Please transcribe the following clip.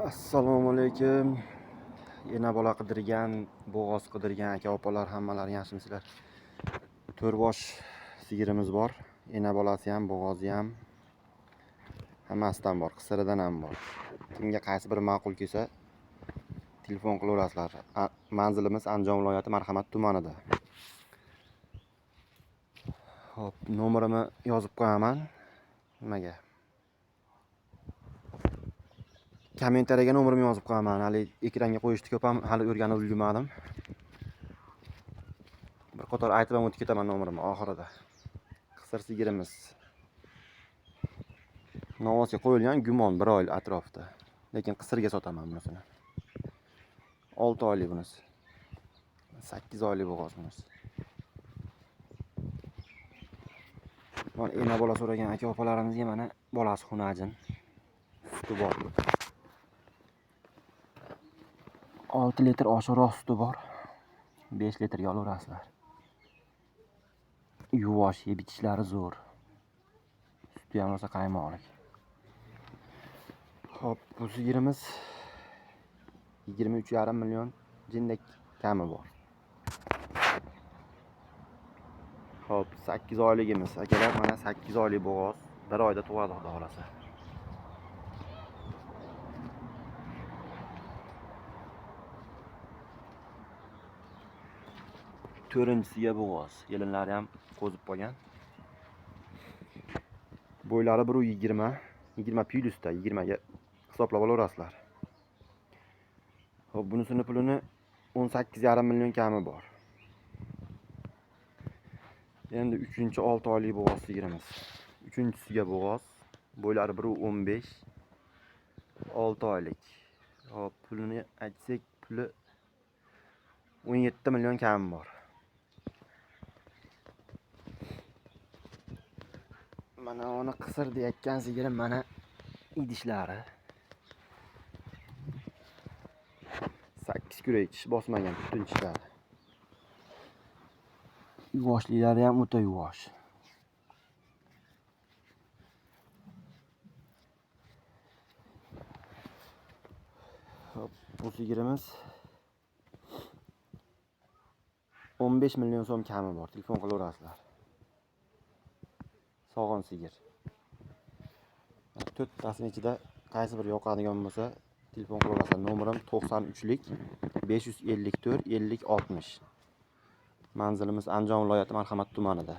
Assalomu alaykum. Yana bola qidirgan, bo'g'oz qidirgan aka-opalar hammalari yaxshimisizlar? To'rbosh sigirimiz bor. Ena bolasi ham, bo'g'ozi ham hammasidan bor, qisiridan ham bor. Kimga qaysi biri ma'qul kelsa, telefon qilaverasizlar. Manzilimiz Andijon viloyati Marhamat tumanida. Xo'p, nomerimni yozib qo'yaman. Nimaga? Kommentariyaga nomerimni yozib qo'yaman. Hali ekranga qo'yishni ko'p ham hali o'rganib ulgurmadim. Bir qator aytib ham o'tib ketaman nomerimni oxirida. Qisir sigirimiz. Novosga qo'yilgan gumon 1 oy atrofida. Lekin qisirga sotaman bunisini. 6 oylik bunisi. 8 oylik bo'g'oz bunisi. Mana ena bola so'ragan aka-opalarimizga mana bolasi xunajin. Suti bor. 6 litr oshiqroq suti bor. 5 litrga olaverasizlar. Yuvosh, yeb ichishlari zo'r. Suti ham rosa qaymoqlik. Xo'p, bu sigirimiz 23,5 million jindek kami bor. Xo'p, 8 oyligimiz. Akalar, mana 8 oylik bo'g'oz, 1 oyda tug'adi xudo xolasa. To'rinchisiga bo'g'oz. Yelinlari ham qo'zib qolgan. Bo'ylari 120, 20 plyusda, 20 ga hisoblab olaverasizlar. Xo'p, bunisini pulini 18,5 million kami bor. Endi 3-6 oylik bo'g'oz sigirimiz. 3-chisiga bo'g'oz, bo'ylari 115, 6 oylik. Xo'p, pulini aytsak, puli 17 million kami bor. Mana uni qisir deyotgan sigirim, mana idishlari. 8 kurak tish bosmagan butun tishlari. Yuvoshliklari ham o'ta yuvosh. Hop, bu sigirimiz 15 million so'm kami bor. Telefon qilaverasizlar. Sog'on sigir. 4 tasini ichida qaysi biri yoqadigan bo'lsa, telefon qilaverasizlar. Nomerim 93lik 554 50 60. Manzilimiz Andijon viloyati Marhamat tumanida.